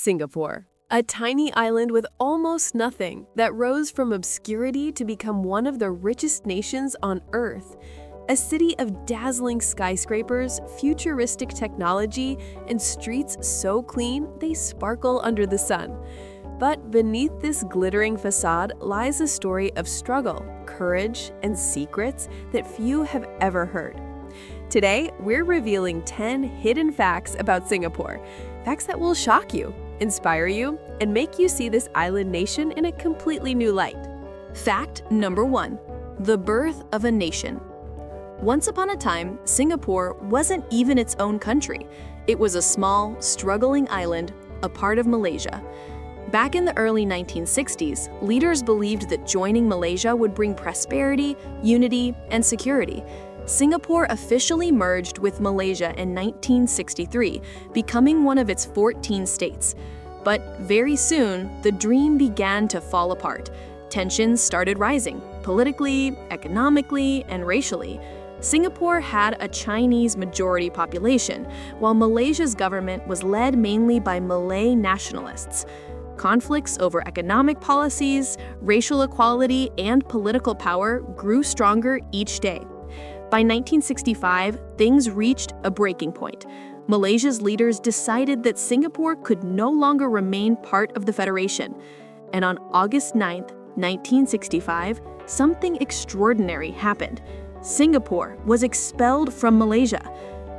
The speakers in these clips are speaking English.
Singapore, a tiny island with almost nothing that rose from obscurity to become one of the richest nations on Earth. A city of dazzling skyscrapers, futuristic technology, and streets so clean they sparkle under the sun. But beneath this glittering facade lies a story of struggle, courage, and secrets that few have ever heard. Today, we're revealing 10 hidden facts about Singapore. Facts that will shock you, inspire you, and make you see this island nation in a completely new light. Fact number 1. The birth of a nation. Once upon a time, Singapore wasn't even its own country. It was a small, struggling island, a part of Malaysia. Back in the early 1960s, leaders believed that joining Malaysia would bring prosperity, unity, and security. Singapore officially merged with Malaysia in 1963, becoming one of its 14 states. But very soon, the dream began to fall apart. Tensions started rising, politically, economically, and racially. Singapore had a Chinese majority population, while Malaysia's government was led mainly by Malay nationalists. Conflicts over economic policies, racial equality, and political power grew stronger each day. By 1965, things reached a breaking point. Malaysia's leaders decided that Singapore could no longer remain part of the Federation. And on August 9, 1965, something extraordinary happened. Singapore was expelled from Malaysia.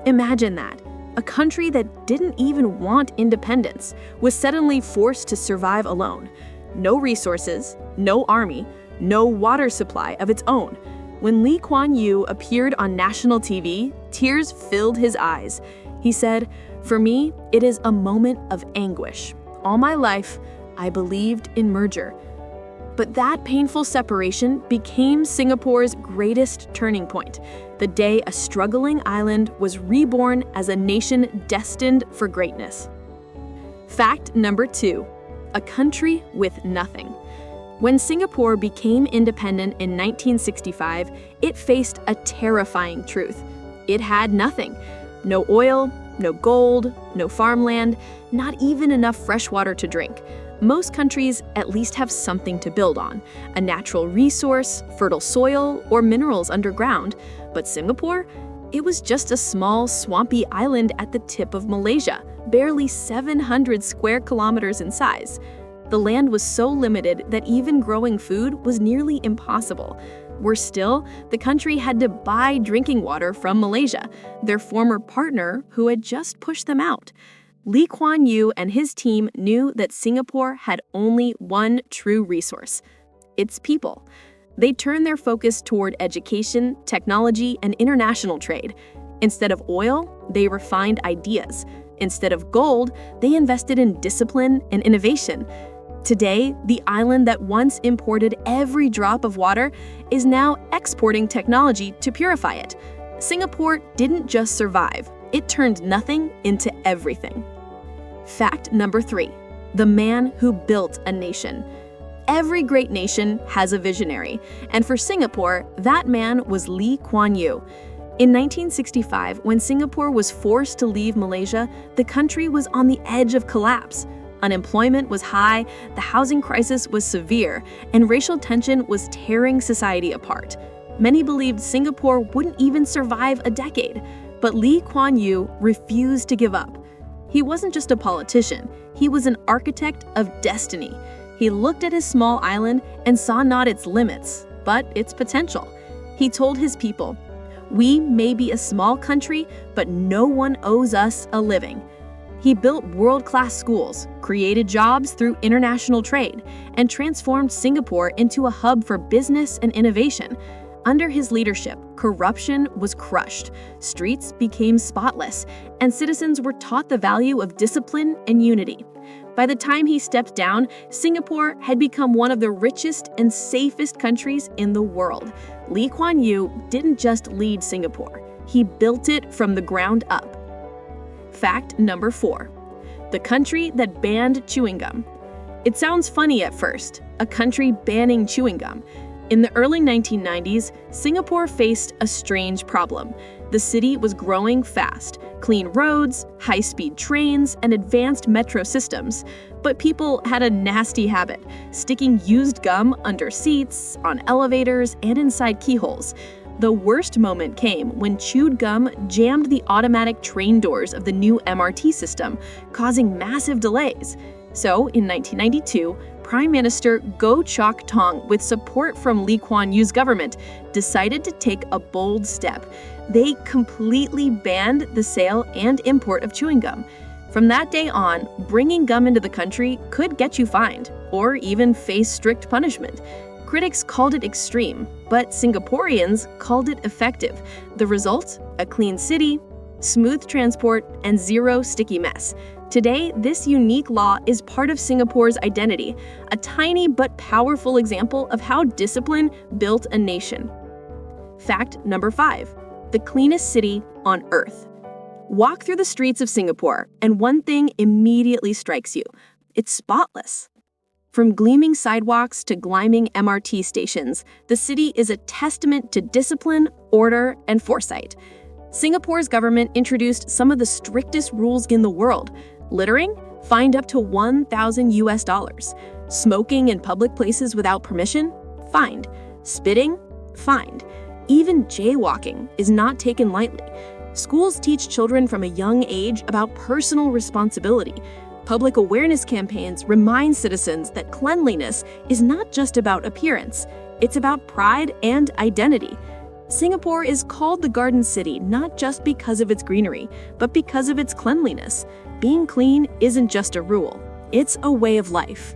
Imagine that. A country that didn't even want independence was suddenly forced to survive alone. No resources, no army, no water supply of its own. When Lee Kuan Yew appeared on national TV, tears filled his eyes. He said, "For me, it is a moment of anguish. All my life, I believed in merger." But that painful separation became Singapore's greatest turning point, the day a struggling island was reborn as a nation destined for greatness. Fact number 2. A country with nothing. When Singapore became independent in 1965, it faced a terrifying truth. It had nothing. No oil, no gold, no farmland, not even enough fresh water to drink. Most countries at least have something to build on, a natural resource, fertile soil, or minerals underground. But Singapore? It was just a small, swampy island at the tip of Malaysia, barely 700 square kilometers in size. The land was so limited that even growing food was nearly impossible. Worse still, the country had to buy drinking water from Malaysia, their former partner who had just pushed them out. Lee Kuan Yew and his team knew that Singapore had only one true resource: its people. They turned their focus toward education, technology, and international trade. Instead of oil, they refined ideas. Instead of gold, they invested in discipline and innovation. Today, the island that once imported every drop of water is now exporting technology to purify it. Singapore didn't just survive, it turned nothing into everything. Fact number 3. The man who built a nation. Every great nation has a visionary, and for Singapore, that man was Lee Kuan Yew. In 1965, when Singapore was forced to leave Malaysia, the country was on the edge of collapse. Unemployment was high, the housing crisis was severe, and racial tension was tearing society apart. Many believed Singapore wouldn't even survive a decade, but Lee Kuan Yew refused to give up. He wasn't just a politician, he was an architect of destiny. He looked at his small island and saw not its limits, but its potential. He told his people, "We may be a small country, but no one owes us a living." He built world-class schools, created jobs through international trade, and transformed Singapore into a hub for business and innovation. Under his leadership, corruption was crushed, streets became spotless, and citizens were taught the value of discipline and unity. By the time he stepped down, Singapore had become one of the richest and safest countries in the world. Lee Kuan Yew didn't just lead Singapore, he built it from the ground up. Fact number 4. The country that banned chewing gum. It sounds funny at first, a country banning chewing gum. In the early 1990s, Singapore faced a strange problem. The city was growing fast. Clean roads, high-speed trains, and advanced metro systems. But people had a nasty habit, sticking used gum under seats, on elevators, and inside keyholes. The worst moment came when chewed gum jammed the automatic train doors of the new MRT system, causing massive delays. So, in 1992, Prime Minister Goh Chok Tong, with support from Lee Kuan Yew's government, decided to take a bold step. They completely banned the sale and import of chewing gum. From that day on, bringing gum into the country could get you fined, or even face strict punishment. Critics called it extreme, but Singaporeans called it effective. The result? A clean city, smooth transport, and zero sticky mess. Today, this unique law is part of Singapore's identity, a tiny but powerful example of how discipline built a nation. Fact number 5, the cleanest city on Earth. Walk through the streets of Singapore, and one thing immediately strikes you. It's spotless. From gleaming sidewalks to gleaming MRT stations, the city is a testament to discipline, order, and foresight. Singapore's government introduced some of the strictest rules in the world. Littering? Fined up to $1,000. Smoking in public places without permission? Fined. Spitting? Fined. Even jaywalking is not taken lightly. Schools teach children from a young age about personal responsibility. Public awareness campaigns remind citizens that cleanliness is not just about appearance, it's about pride and identity. Singapore is called the Garden City not just because of its greenery, but because of its cleanliness. Being clean isn't just a rule, it's a way of life.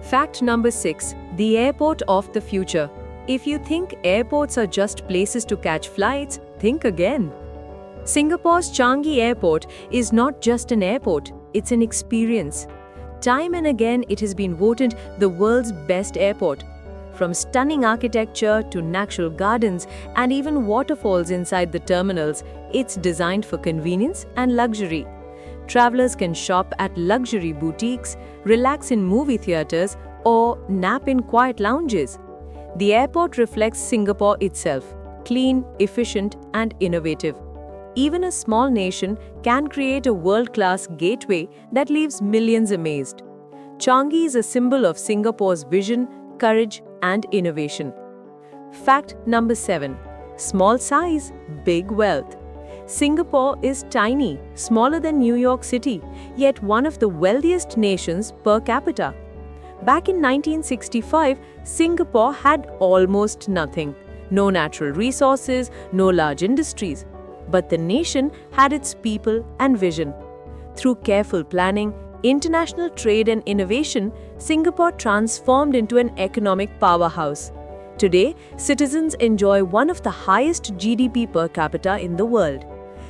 Fact number 6, the airport of the future. If you think airports are just places to catch flights, think again. Singapore's Changi Airport is not just an airport, it's an experience. Time and again, it has been voted the world's best airport. From stunning architecture to natural gardens and even waterfalls inside the terminals, it's designed for convenience and luxury. Travelers can shop at luxury boutiques, relax in movie theaters, or nap in quiet lounges. The airport reflects Singapore itself, clean, efficient, and innovative. Even a small nation can create a world-class gateway that leaves millions amazed. Changi is a symbol of Singapore's vision, courage, and innovation. Fact number 7. Small size, big wealth. Singapore is tiny, smaller than New York City, yet one of the wealthiest nations per capita. Back in 1965, Singapore had almost nothing. No natural resources, no large industries. But the nation had its people and vision. Through careful planning, international trade and innovation, Singapore transformed into an economic powerhouse. Today, citizens enjoy one of the highest GDP per capita in the world.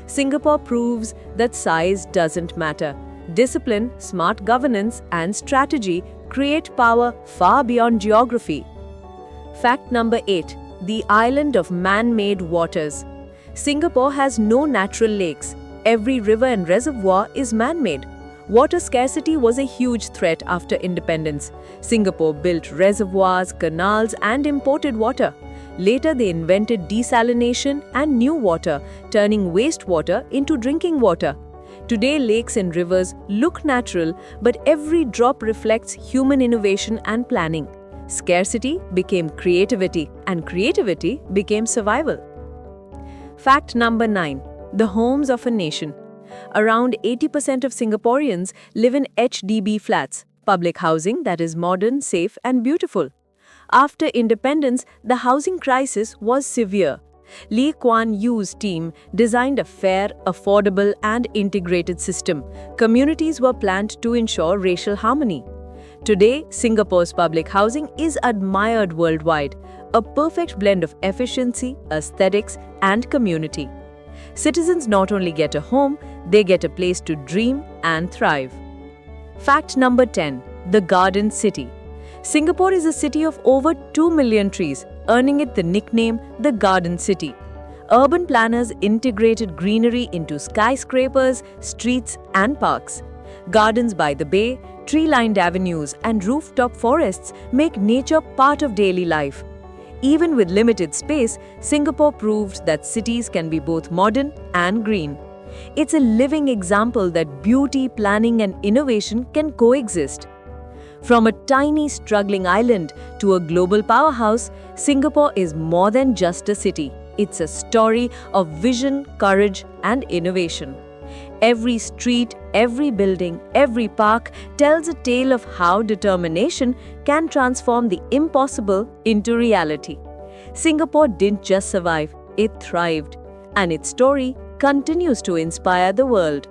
Singapore proves that size doesn't matter. Discipline, smart governance, and strategy create power far beyond geography. Fact number 8. The island of man-made waters. Singapore has no natural lakes. Every river and reservoir is man-made. Water scarcity was a huge threat after independence. Singapore built reservoirs, canals, and imported water. Later, they invented desalination and new water, turning wastewater into drinking water. Today, lakes and rivers look natural, but every drop reflects human innovation and planning. Scarcity became creativity, and creativity became survival. Fact number 9. The homes of a nation. Around 80% of Singaporeans live in HDB flats, public housing that is modern, safe, and beautiful. After independence, the housing crisis was severe. Lee Kuan Yew's team designed a fair, affordable, and integrated system. Communities were planned to ensure racial harmony. Today, Singapore's public housing is admired worldwide, a perfect blend of efficiency, aesthetics, and community. Citizens not only get a home, they get a place to dream and thrive. Fact number 10. The Garden City. Singapore is a city of over 2 million trees, earning it the nickname the Garden City. Urban planners integrated greenery into skyscrapers, streets, and parks. Gardens by the bay, tree-lined avenues, and rooftop forests make nature part of daily life. even with limited space, Singapore proved that cities can be both modern and green. It's a living example that beauty, planning, and innovation can coexist. From a tiny, struggling island to a global powerhouse, Singapore is more than just a city. It's a story of vision, courage, and innovation. Every street, every building, every park tells a tale of how determination can transform the impossible into reality. Singapore didn't just survive, it thrived. And its story continues to inspire the world.